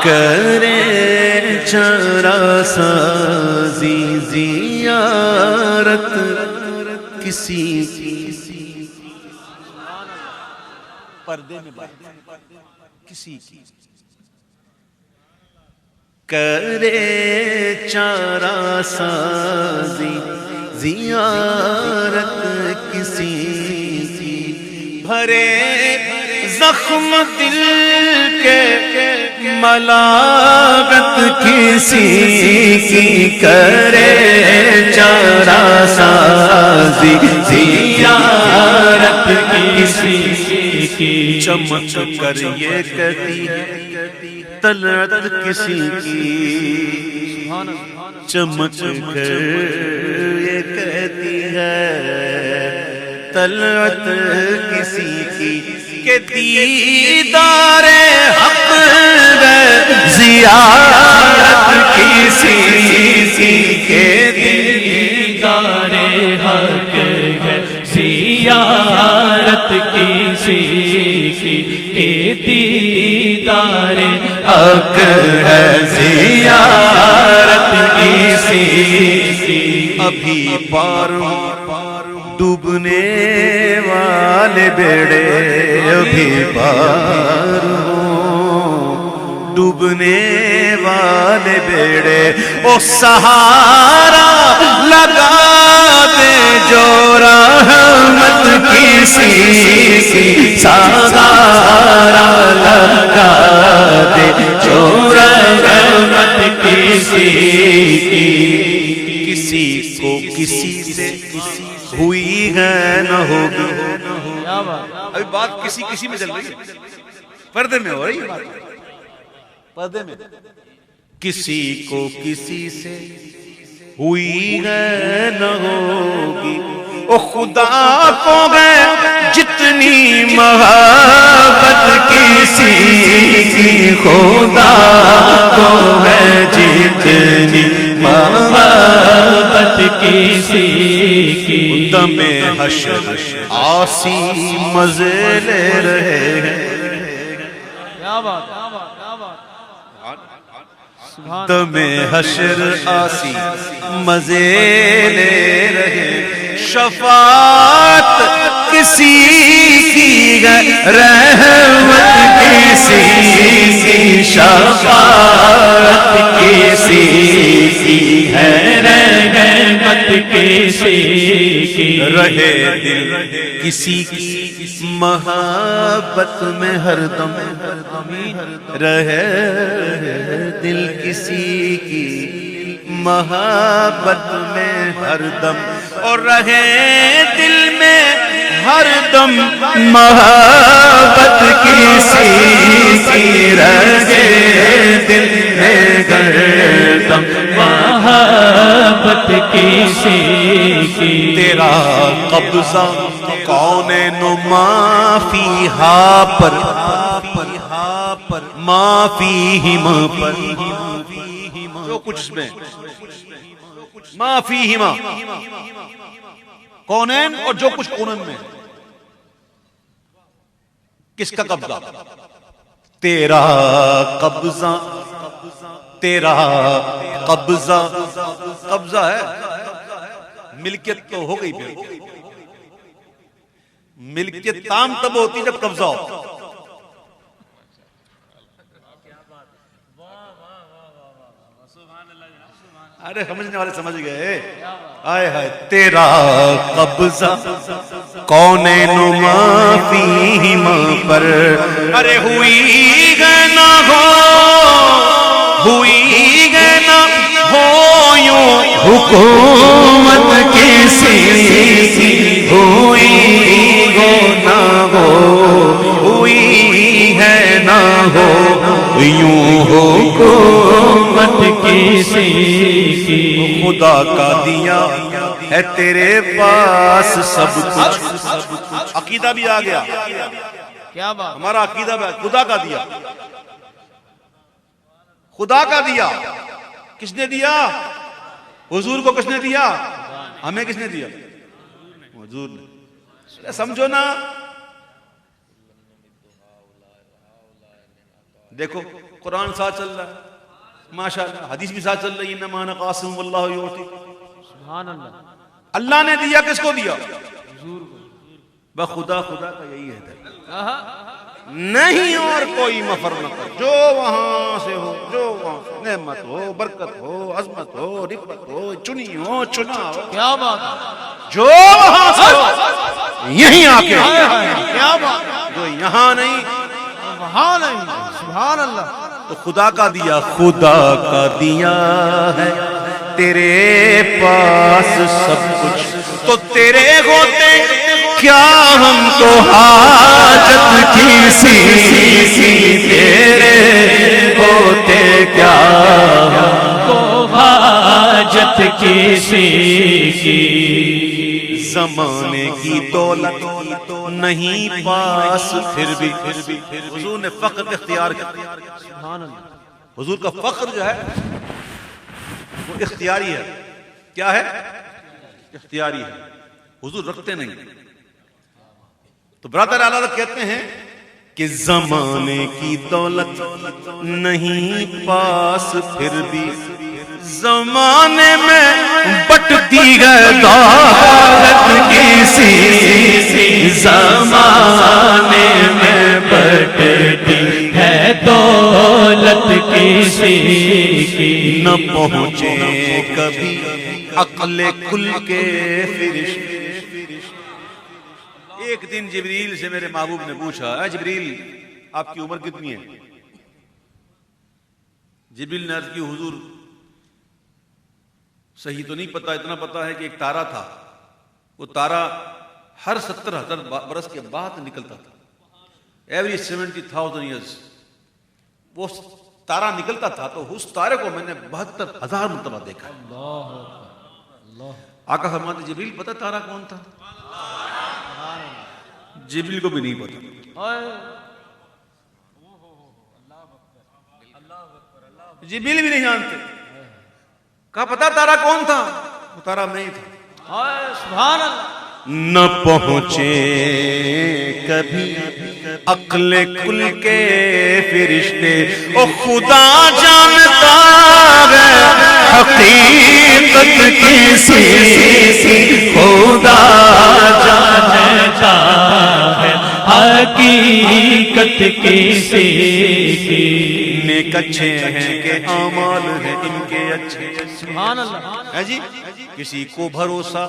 کرے چارہ سازی زیارت کسی کی پردے میں بات کسی کی کرے چارہ سازی زیارت کسی کی بھرے زخم دل کے ملاقت کسی کی کرے چارہ سازی زیارت کسی کی چمک کر یہ کہتی ہے طلعت کسی کی چمک کر یہ کہتی ہے طلعت کسی کی کہ دیدار حق ہے زیارت کسی کی کہ دیدار حق ہے زیارت کسی کی کہ دیدار حق ہے زیارت کسی کی ابھی پاروں ڈوبنے والے بیڑے ابھی پار ہوں ڈوبنے والے بیڑے او سہارا لگا دے جو رحمت کسی کی سہارا لگا دے جو رحمت کسی کی کسی کو کسی سے ہوئی ہے نہ ہوگی ابھی بات کسی کسی میں چل رہی ہے پردے میں ہو رہی ہے پردے میں کسی کو کسی سے ہوئی ہے نہ ہوگی او خدا کو ہے جتنی محبت کسی کی خدا کو ہے جتنی محبت کسی کی دم حشر آسی مزے لے رہے ہیں دم حشر آسی مزے لے رہے شفاعت کسی کی ہے رحمت کسی کی شفاعت کسی کی ہے رحمت کسی کی رہے دل کسی کی محبت میں ہر دم رہے دل کسی کی محبت میں ہر دم اور رہے دل میں ہر دم محبت کسی کی رہے دل میں ہر دم محبت کسی کی تیرا قبضہ کونین و ما فیہا پر ما فیہما پر جو کچھ اس میں ما فیہما کونین اور جو کچھ کونین میں کس کا قبضہ تیرا قبضہ تیرا قبضہ قبضہ ہے ملکیت تو ہو گئی پھر ملکیت تام تب ہوتی جب قبضہ ہو ارے سمجھنے والے سمجھ گئے آئے ہائے تیرا قبضہ کونین و ما فیہما پر ارے ہوئی گئے نہ ہو ہوئی گئے نہ ہو یوں حکومت کسی کی ہوئی گو نہ ہو ہوئی ہے نہ ہو یوں حکومت کسی کی خدا کا دیا ہے تیرے پاس سب کچھ عقیدہ بھی آ گیا کیا بات ہمارا عقیدہ بھی خدا کا دیا خدا کا دیا کس نے دیا حضور کو کس نے دیا ہمیں کس نے دیا حضور نے سمجھو نا دیکھو قرآن ساتھ چل رہا ہے ماشاءاللہ, حدیث بھی ساتھ چل رہی ہے, انما انا قاسم واللہ یعطی. سبحان اللہ. اللہ نے دیا, کس کو دیا؟ حضور کو. بخدا خدا کا یہی ہے نہیں اور کوئی مفر نہ کر. جو وہاں سے ہو, جو وہاں سے نعمت ہو, برکت ہو, عظمت ہو, رفعت ہو, چنی ہو, چنا ہو, کیا بات ہے, جو وہاں سے ہو یہیں آ کے, کیا بات ہے, جو یہاں نہیں وہاں نہیں. سبحان اللہ. تو خدا کا دیا, خدا کا دیا ہے تیرے پاس سب کچھ, تو تیرے ہوتے کیا ہم کو حاجت کسی, تیرے ہوتے کیا ہم کو حاجت کسی کی. زمانے کی دولت نہیں پاس پھر بھی حضور نے فقر اختیار کیا. سبحان اللہ. حضور کا فقر جو ہے وہ اختیاری ہے. کیا ہے؟ اختیاری ہے. حضور رکھتے نہیں. تو برادر اعلیٰ کہتے ہیں کہ زمانے کی دولت نہیں پاس پھر بھی زمانے میں بٹتی ہے دولت کسی, زمانے میں بٹتی ہے دولت کسی کی. نہ پہنچے کبھی عقل کل کے فرشتے. ایک دن جبریل سے میرے محبوب نے پوچھا, اے جبریل آپ کی عمر کتنی ہے؟ جبریل نے عرض کی, حضور صحیح تو نہیں پتا, اتنا پتا ہے کہ ایک تارا تھا, وہ تارا ہر 70,000 برس کے بعد نکلتا تھا. ایوری 70,000 ایئرز وہ تارا نکلتا تھا. تو اس تارے کو میں نے 72,000 مرتبہ دیکھا. آقا فرماتے جبریل پتا تارا کون تھا؟ جبریل کو بھی نہیں پتا. جبریل بھی نہیں جانتے. کہا پتا تارا کون تھا؟ وہ تارا میں ہی تھا. سبحان اللہ. نہ پہنچے کبھی عقل کل کے فرشتے, او خدا جانتا ہے حقیقت کسی, خدا جانتا ہے حقیقت کسی کی. نیک اچھے ہیں کہ اعمال ہیں ان کے اچھے. سبحان اللہ. ہے جی, کسی کو بھروسہ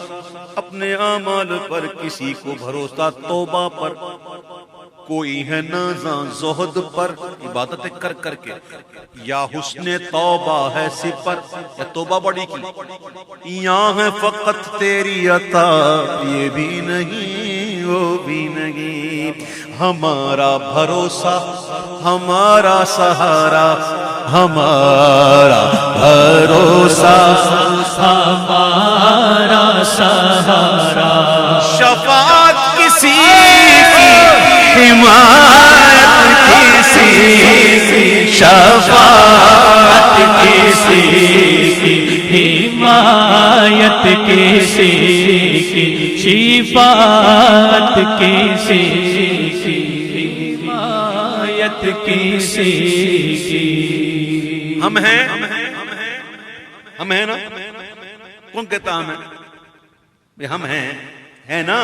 اپنے اعمال پر, کسی کو بھروسہ توبہ پر, کوئی ہے نازاں زہد پر عبادت کر کر کے, یا حسن توبہ ہے سپر, یا توبہ بڑی کی, یا ہے فقط تیری عطا, یہ بھی نہیں وہ بھی نہیں. ہمارا بھروسہ ہمارا سہارا, ہمارا بھروسہ ہمارا سہارا. شفاعت کسی کی, حمایت کسی, شفاعت کسی کی, حمایت کسی کی, شفاعت کسی کی, حمایت کسی کی. ہم ہیں, ہم ہیں نا. کون کہتا ہم ہیں؟ ہم ہیں نا.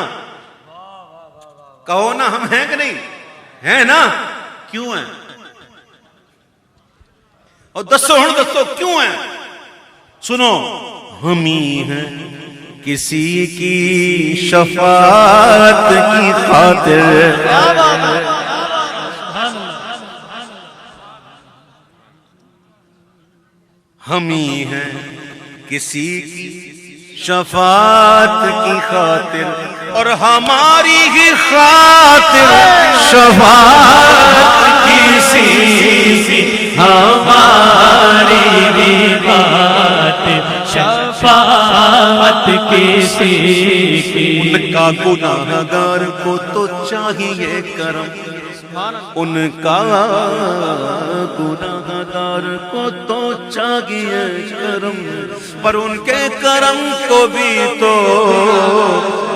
کہو نا ہم ہیں کہ نہیں ہیں نا. کیوں ہیں؟ اور دسو کیوں ہیں. سنو, ہم ہی ہیں کسی کی شفاعت کی خاطر, ہم ہی ہیں کسی کی شفاعت کی خاطر, اور ہماری ہی خاطر شفاعت کسی کی, ہماری بھی خاطر شفاعت کسی کی. ان کا گناہگار کو تو چاہیے کرم, ان کا گناہگار کو تو چاہیے کرم, پر ان کے کرم کو بھی تو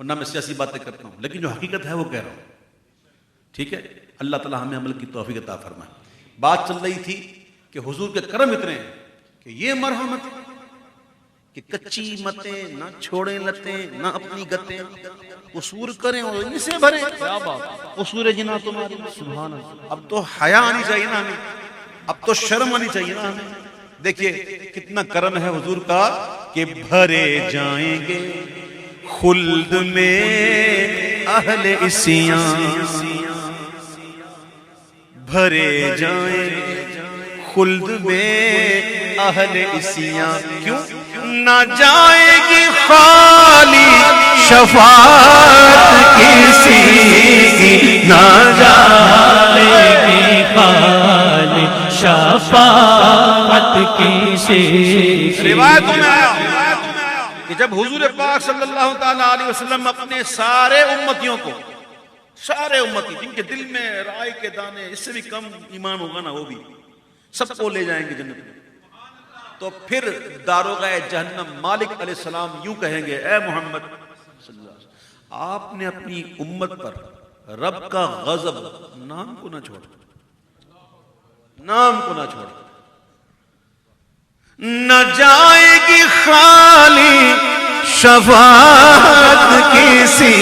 ورنہ میں سیاسی باتیں کرتا ہوں، لیکن جو حقیقت ہے وہ کہہ رہا ہوں، ٹھیک ہے؟ اللہ تعالیٰ ہمیں عمل کی توفیق عطا فرمائے۔ بات چل رہی تھی کہ حضور کے کرم اتنے ہیں کہ یہ مرحمت کہ کچی متیں نہ چھوڑیں لتیں نہ اپنی گتیں، قصور کریں اور ان سے بھریں، کیا بات، قصور جنا تمہاری۔ سبحان اللہ، اب تو حیا آنی چاہیے نا ہمیں، اب تو شرم آنی چاہیے نا ہمیں۔ دیکھیے کتنا کرم ہے حضور کا کہ بھرے جائیں گے خلد میں اہل عصیاں، بھرے جائیں خلد میں اہل عصیاں، کیوں؟ نہ جائے گی خالی شفاعت کسی کی، نہ جائے گی خالی شفاعت کسی کی۔ روایتوں میں آیا کہ جب حضور پاک صلی اللہ تعالی علیہ وسلم اپنے سارے امتیوں کو، سارے امتی جن کے دل میں رائے کے دانے اس سے بھی کم ایمان ہوگا نا، وہ بھی سب کو لے جائیں گے جنت میں، تو پھر داروغہ جہنم مالک علیہ السلام یوں کہیں گے، اے محمد صلی اللہ علیہ وسلم، آپ نے اپنی امت پر رب کا غضب نام کو نہ چھوڑا، نام کو نہ چھوڑا، نہ جائے گی خالی شفاعت کسی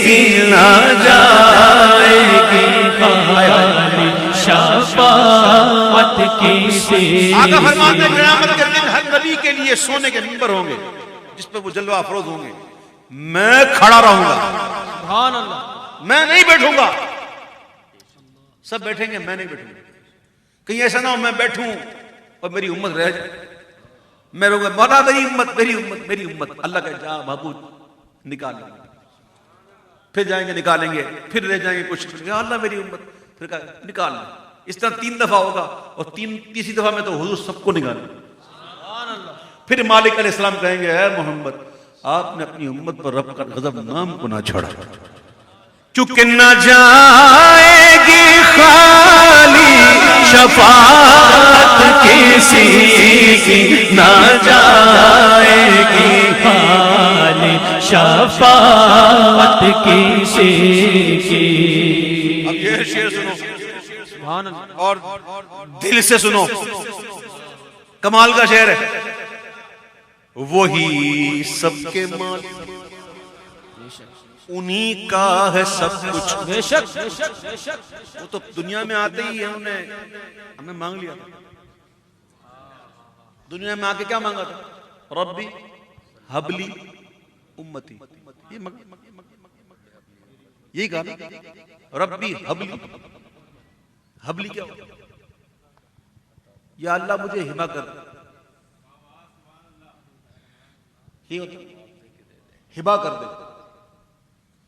کی، نہ جائے گی خالی شفاعت کسی۔ آقا فرماتے ہیں قیامت کے دن ہر نبی کے لیے سونے کے منبر ہوں گے جس پہ وہ جلوہ افروز ہوں گے، میں کھڑا رہوں گا، سبحان اللہ، میں نہیں بیٹھوں گا، سب بیٹھیں گے میں نہیں بیٹھوں گا۔ کہیں ایسا نہ ہو میں بیٹھوں اور میری امت رہ جائے، میں رہوں گا مولا میری امت میری امت میری امت، اللہ کا جا محبوب نکال لیں گے، پھر جائیں گے نکالیں گے، پھر رہ جائیں گے کچھ، یا اللہ میری امت، پھر کہا نکال لیں۔ اس طرح 3 دفعہ ہوگا اور تیسری دفعہ میں تو حضور سب کو نکالیں گے۔ پھر مالک علیہ السلام کہیں گے، اے محمد آپ نے اپنی امت پر رب کا غضب نام کو نہ چھوڑا، چونکہ نہ جائے گی خالی شفاعت کسی کی، نہ جائے گی خالی شفاعت کسی کی۔ اب یہ شعر سنو سبحان اللہ، اور دل سے سنو، کمال کا شعر ہے۔ وہی سب کے مالک، انہی کا ہے سب کچھ، بے شک بے شک بے شک، وہ تو دنیا میں آتے ہی ہیں، ہمیں مانگ لیا تھا، دنیا میں آ کے کیا مانگا تھا؟ ربی حبلی امتی، یہی کہا نا، ربی حبلی، حبلی کیا ہوتا؟ یا اللہ مجھے ہبا کر، یہ ہوتا ہبا کر دے،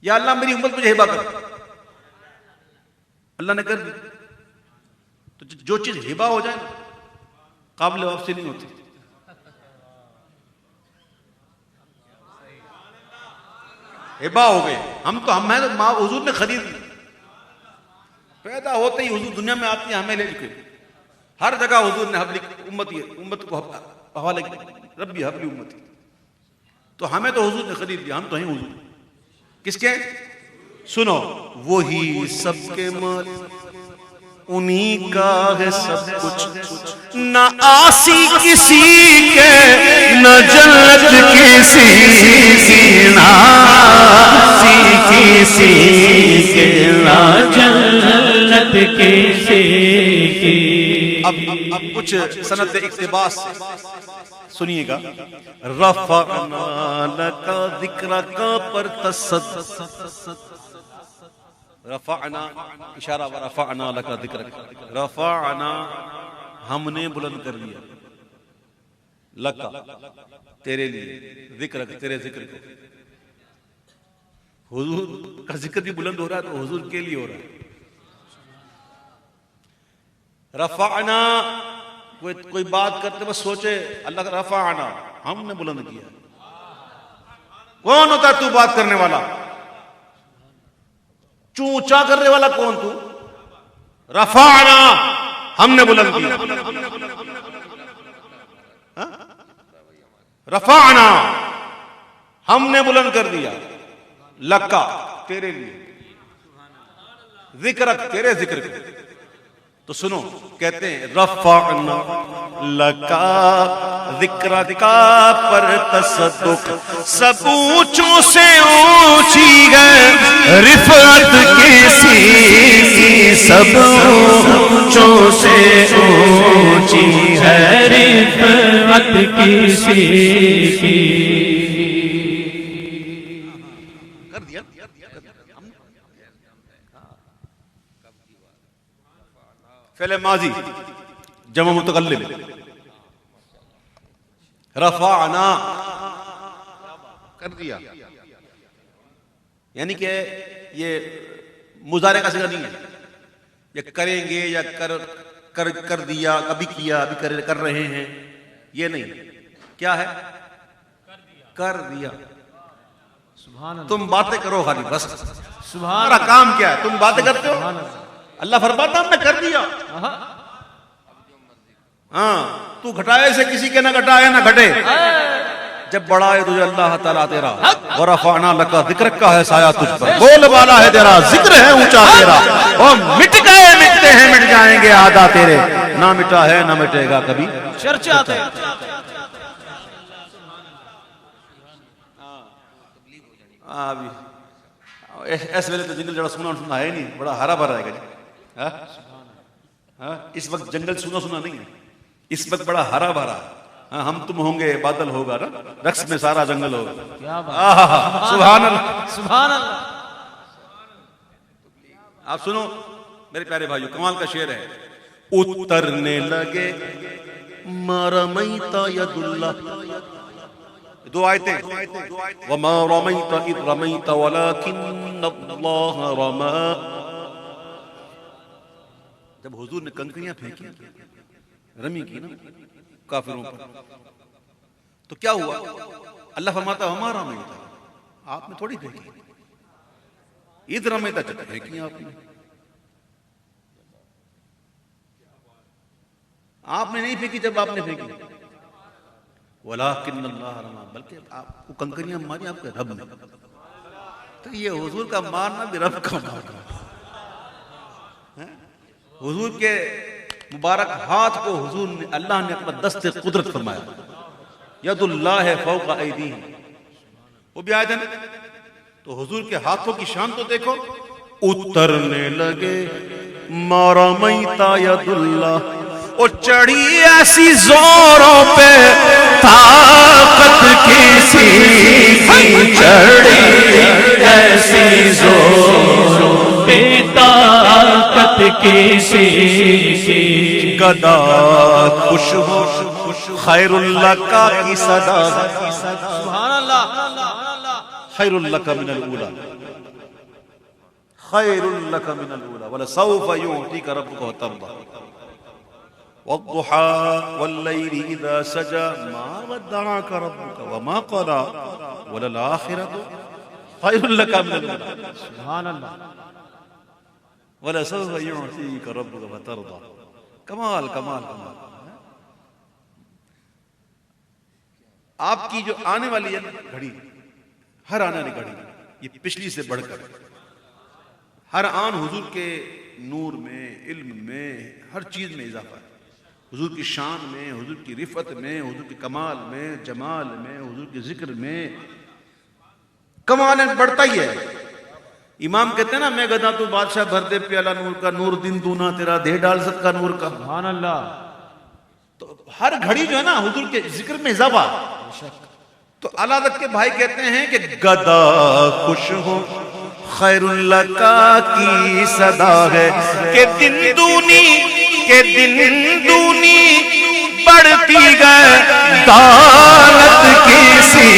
یا اللہ میری امت مجھے ہبا کر، اللہ نے کر دی، تو جو چیز ہبا ہو جائے قابل واپسی نہیں ہوتی۔ ہبا ہو گئے ہم تو، ہم ہیں تو ماں حضور نے خرید لی، پیدا ہوتے ہی حضور دنیا میں آتی ہیں ہمیں لے کے، ہر جگہ حضور نے حبلی امت کو حوالے کیا، ربی حبلی امتی، تو ہمیں تو حضور نے خرید لیا، ہم تو ہیں حضور کس کے؟ سنو، وہی سب کے مالک، انہی کا ہے سب کچھ، نہ آسی کسی کے نہ جنت کسی کی، نہ آسی کسی کے نہ جنت کسی کی۔ اب کچھ سند اقتباس سنیے گا۔ رفعنا لک ذکرک پر رفعنا اشارہ، رفعنا لک ذکرک، رفعنا ہم نے بلند کر لیا، لک تیرے لیے، ذکرک تیرے ذکر کو، حضور کا ذکر بھی بلند ہو رہا ہے تو حضور کے لیے ہو رہا ہے۔ رفعنا کوئی بات کرتے بس سوچے اللہ کا، رفعنا ہم نے بلند کیا۔ کون ہوتا ہے تو بات کرنے والا؟ چونچا کرنے والا کون تو؟ رفعنا ہم نے بلند کیا، رفعنا ہم نے بلند کر دیا۔ لکا تیرے لیے، ذکرک تیرے ذکر کے. تو سنو کہتے ہیں رفعنا لکا ذکرک پر تصدق سب اونچوں سے اونچی ہے رفعت کسی کی سب اونچوں سے اونچی ہے رفعت کسی کی. کر دیا فعل ماضی جمع متکلم رفعنا کر دیا، یعنی کہ یہ مضارع کا صیغہ نہیں ہے، یا کریں گے یا کر دیا، ابھی کیا، ابھی کر رہے ہیں، یہ نہیں. کیا ہے؟ کر دیا. سبحان اللہ. تم باتیں کرو خالی بس، سبحان تمہارا اللہ. کام کیا ہے؟ تم باتیں کرتے ہو، سبحان اللہ. اللہ فرماتا ہم نے کر دیا. آہا. ہاں تو گھٹائے سے کسی کے نہ گھٹائے نہ گھٹے، جب بڑا ہے تجھے اللہ تعالیٰ تیرا، ورفعنا لک ذکرک کا ہے سایہ تجھ پر، بول والا ہے تیرا، ذکر ہے اونچا تیرا، اور مٹ گئے مٹتے ہیں مٹ جائیں گے آدھا تیرے، نہ مٹا ہے نہ مٹے گا کبھی. چرچا تھے. اس ویلے تو جنگل جڑا سنا ہے نہیں، بڑا ہرا بھرا ہے. اس وقت جنگل سنا نہیں ہے، اس وقت بڑا ہرا بھرا. ہم تم ہوں گے بادل ہوگا نا، رقص میں سارا جنگل ہوگا. کیا بات. سبحان اللہ. سبحان اللہ. آپ سنو میرے پیارے بھائیو، کمال کا شعر ہے. اترنے لگے مرمیت ید اللہ، دو آیتیں. وما رمیت اذ رمیت ولکن اللہ رما. جب حضور نے کنکریاں پھینکی، رمی کی نا کافروں پر، تو کیا ہوا؟ اللہ فرماتا ہمارا رمیت، آپ نے تھوڑی پھینکی، اذ رمیت جب پھینکی آپ نے. آپ نے نہیں پھینکی جب آپ نے پھینکی، وَلَٰكِنَّ اللَّهَ رَمَىٰ، بلکہ آپ کو کنکریاں ماری آپ کے رب نے. تو یہ حضور کا مارنا بھی رب کا مارنا. حضور کے مبارک ہاتھ کو حضور نے، اللہ نے اپنا دست قدرت فرمایا. ید اللہ فوق ایدیہم، وہ بھی آیت ہے نا. تو حضور کے ہاتھوں کی شان تو دیکھو. اترنے لگے مرمیت ید اللہ، اور چڑھی ایسی زوروں پہ طاقت کسی کی چڑھی ایسی زوروں پہ طاقت کسی کی. گدا خوش ہو خیر اللہ کا کی صدا، سبحان اللہ. خیر لک من الاولی، خیر لک من الاولی ولسوف یعطیک ربک وترضی. والضحى والليل اذا سجى ما ودعك ربك وما قلى وللآخرة خير لك من الاولى سبحان اللہ. ولسوف يعطيك ربك فترضى. کمال کمال کمال. آپ کی جو آنے والی ہے گھڑی، ہر آنے والی گھڑی یہ پچھلی سے بڑھ کر، ہر آن حضور کے نور میں، علم میں، ہر چیز میں اضافہ ہے. حضور کی شان میں، حضور کی رفعت میں، حضور کے کمال میں، جمال میں، حضور کے ذکر میں کمال بڑھتا ہی ہے. امام کہتے ہیں نا، میں گدا تو بادشاہ بھر دے پیالہ نور کا، نور دن دونا تیرا دے ڈال سب کا نور کا. سبحان اللہ. تو ہر گھڑی جو ہے نا حضور کے ذکر میں اضافہ. تو اعلیٰ حضرت کے بھائی کہتے ہیں کہ گدا خوش ہو خیر اللہ کی صدا ہے، کہ دن دونی بڑھتی گئے دولت کسی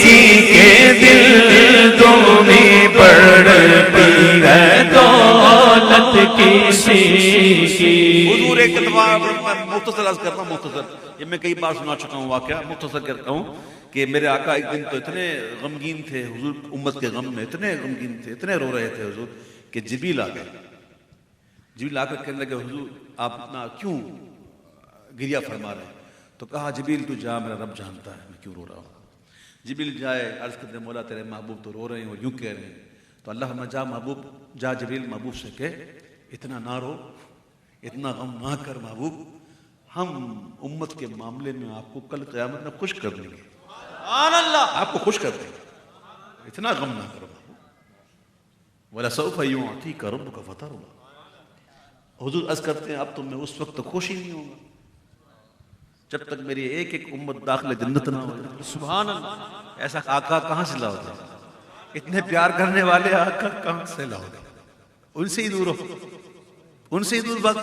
کی کے دل دونی بڑھتی ہے دولت کسی کی. حضور ایک اتوار مختصر عرض کرتا ہوں، مختصر، یہ میں کئی بار سنا چکا ہوں واقعہ، مختصر کرتا ہوں کہ میرے آقا ایک دن تو اتنے غمگین تھے حضور، امت کے غم میں اتنے غمگین تھے، اتنے رو رہے تھے حضور، کہ جبریل آ گئے. جبریل آ کر کہنے لگے حضور آپ اتنا کیوں گریہ فرما رہے ہیں؟ تو کہا جبریل تو جا، میرا رب جانتا ہے میں کیوں رو رہا ہوں. جبریل جائے عرض کرتے مولا تیرے محبوب تو رو رہے ہیں اور یوں کہہ رہے ہیں، تو اللہ فرمایا جا محبوب، جا جبریل محبوب سے کہ اتنا نہ رو، اتنا غم نہ کر محبوب، ہم امت کے معاملے میں آپ کو کل قیامت میں خوش کر دیں گے، سبحان اللہ، آپ کو خوش کر دیں گے، اتنا غم نہ کرو محبوب۔ وَلَسَوْفَ يُعْطِيكَ رَبُّكَ فَتَرْضَىٰ۔ حضور عرض کرتے ہیں اب تو میں اس وقت تک خوش ہی نہیں ہوں گا جب تک میری ایک ایک امت داخل جنت نہ ہو جائے۔ سبحان اللہ، ایسا آقا کہاں سے لاؤ گے؟ اتنے پیار کرنے والے آقا کہاں سے لاؤ گے؟ ان سے ہی دور ہو، ان سے ہی دور بھاگ۔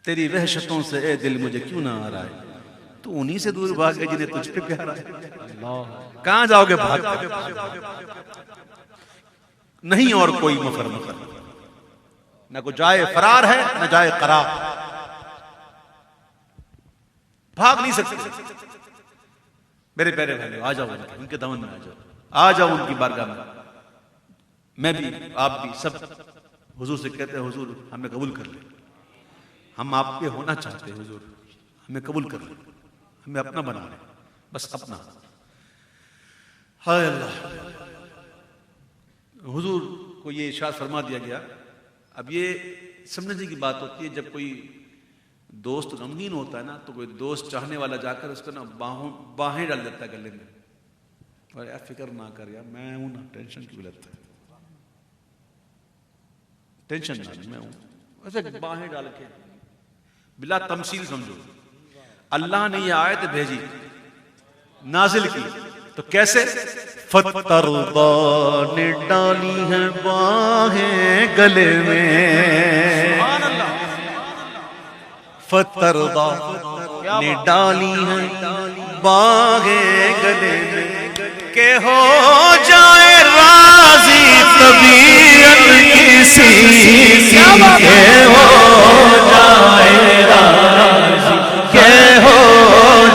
تیری وحشتوں سے اے دل مجھے کیوں نہ آ رہا ہے، تو انہی سے دور بھاگے جنہیں تجھ پہ پیار آئے۔ کہاں جاؤ گے بھاگ؟ نہیں اور کوئی مفر مفر، نہ کوئی جائے فرار ہے نہ جائے قرار، بھاگ نہیں سکتے۔ میرے پیارے بھائیو آ جاؤ ان کے دامن میں، آ جاؤ ان کی بارگاہ میں۔ میں بھی آپ بھی سب حضور سے کہتے ہیں حضور ہمیں قبول کر لیں، ہم آپ کے ہونا چاہتے ہیں حضور، ہمیں قبول کر لیں، ہمیں اپنا بنا لیں، بس اپنا۔ ہائے اللہ، حضور کو یہ ارشاد فرما دیا گیا۔ اب یہ سمجھنے کی بات ہوتی ہے جب کوئی دوست غمگین ہوتا ہے نا تو کوئی دوست چاہنے والا جا کر اس کو نا باہیں ڈال دیتا ہے گلے میں، اور یار فکر نہ کر یار میں ہوں نا، ٹینشن کیوں لیتا ہے، ٹینشن نہ، میں ہوں، ایسے باہیں ڈال کے بلا تمثیل سمجھو۔ اللہ نے یہ آیت بھیجی، نازل کی، تو کیسے؟ فَتَرْضَىٰ نے ڈالی ہیں باہیں گلے میں، سبحان اللہ، فَتَرْضَىٰ نے ڈالی ہیں باہیں گلے میں، کہ ہو جائے راضی طبیعت کسی کے، ہو جائے راضی، کہ ہو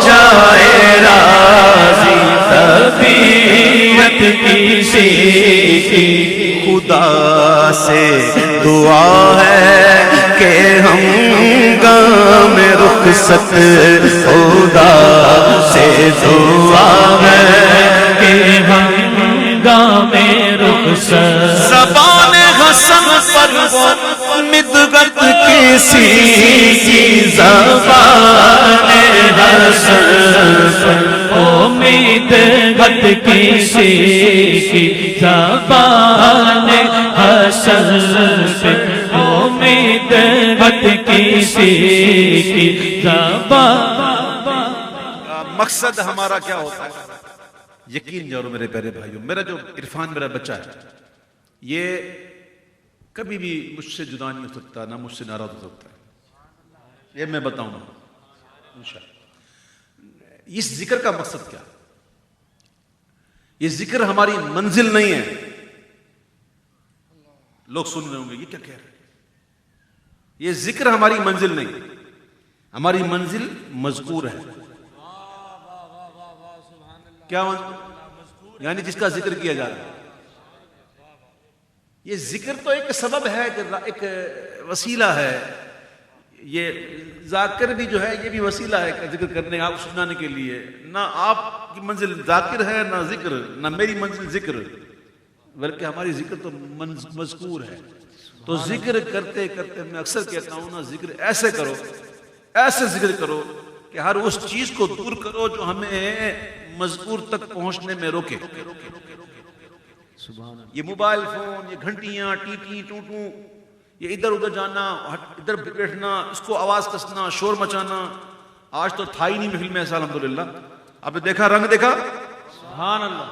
جائے راضی طبیعت کسی کی۔ خدا سے دعا ہے کہ ہم گام رخصت، خدا سے دعا ہے کہ ہم گام رخصت، زبان حسن پر مدغت کسی کی، زبان حسن پر مدغت کسی کی، زبان حسن پر مدغت کسی کی زبان۔ مقصد ہمارا کیا ہوتا ہے؟ یقین جانو میرے پیارے بھائیوں، میرا جو عرفان میرا بچہ ہے یہ کبھی بھی مجھ سے جدا نہیں ہو سکتا، نہ مجھ سے ناراض ہو سکتا ہے، یہ میں بتاؤں گا انشاءاللہ۔ اس ذکر کا مقصد کیا؟ یہ ذکر ہماری منزل نہیں ہے۔ لوگ سن رہے ہوں گے یہ کیا کہہ رہے ہیں، یہ ذکر ہماری منزل نہیں، ہماری منزل مذکور ہے۔ کیا مذکور؟ یعنی جس کا ذکر کیا جا رہا ہے۔ یہ ذکر تو ایک سبب ہے، ایک وسیلہ ہے، یہ ذاکر بھی جو ہے یہ بھی وسیلہ ہے ذکر کرنے، آپ سنانے کے لیے۔ نہ آپ کی منزل ذاکر ہے نہ ذکر، نہ میری منزل ذکر، بلکہ ہماری ذکر تو مذکور ہے۔ تو ذکر کرتے کرتے میں اکثر کہتا ہوں نا، ذکر ایسے کرو، ایسے ذکر کرو کہ ہر اس چیز کو دور کرو جو ہمیں مذکور تک پہنچنے میں روکے۔ یہ موبائل فون، یہ گھنٹیاں، ٹی ٹوٹوں، یہ ادھر ادھر جانا، ادھر بیٹھنا، اس کو آواز کسنا، شور مچانا، آج تو تھا ہی نہیں محفل میں ایسا الحمدللہ۔ آپ نے دیکھا، رنگ دیکھا، سبحان اللہ،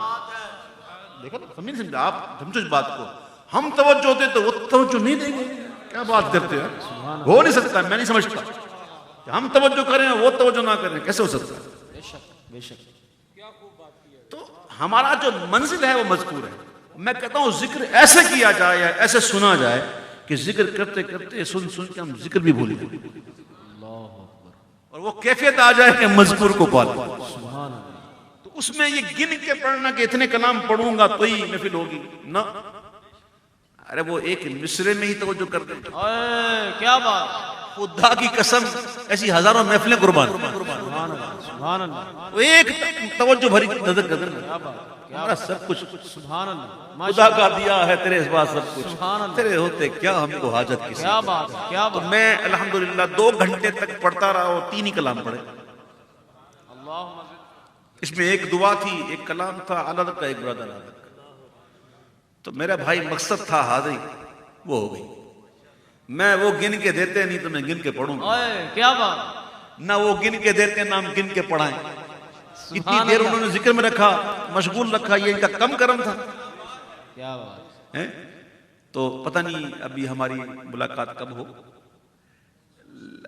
دیکھا نا، سمجھ نہیں سمجھا؟ آپ سمجھو اس بات کو، ہم توجہ ہوتے تو وہ توجہ نہیں دیں گے، کیا بات کرتے ہیں؟ ہو نہیں سکتا، میں نہیں سمجھتا کہ ہم توجہ کریں وہ توجہ نہ کریں، کیسے ہو سکتا ہے؟ بے شک بے شک، تو ہمارا جو منزل ہے وہ مذکور ہے۔ میں کہتا ہوں ذکر ایسے کیا جائے یا ایسے سنا جائے کہ ذکر کرتے کرتے سن سن کے ہم ذکر بھی بھول گئے، اور وہ کیفیت آ جائے کہ مذکور کو پا لیں۔ تو اس میں یہ گن کے پڑھنا کہ اتنے کلام پڑھوں گا تو ہی محفل ہوگی، نہ، ارے وہ ایک مصرے میں ہی توجہ کر دیں، کیا بات، خدا کی قسم ایسی ہزاروں محفلیں قربان. سبحان اللہ سبحان اللہ وہ ایک توجہ بھری نظر نظر کیا بات کیا ہمارا سب کچھ سبحان اللہ خدا ماشاء کا دیا ہے، تیرے اس بات سب کچھ سبحان اللہ. تیرے ہوتے کیا ہم کو حاجت کسی. کیا بات ہے کیا تو بات میں الحمدللہ 2 گھنٹے تک پڑھتا رہا اور 3 ہی کلام پڑھے. اللہم اس میں ایک دعا تھی، ایک کلام تھا، عدد کا، ایک برادر عدد کا. تو میرا بھائی مقصد تھا حاضری، وہ ہو گئی. میں وہ گن کے دیتے نہیں تو میں گن کے پڑھوں گا، اوئے کیا بات نہ وہ گن کے دیتے نہ ہم گن کے پڑھائیں. اتنی سبحان دیر اللہ. انہوں نے ذکر میں رکھا، مشغول رکھا، یہ ان کا کم کرم تھا. کیا بات ہیں؟ تو پتہ نہیں ابھی ہماری ملاقات کب ہو.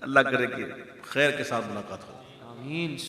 اللہ کرے کہ خیر کے ساتھ ملاقات ہو. آمین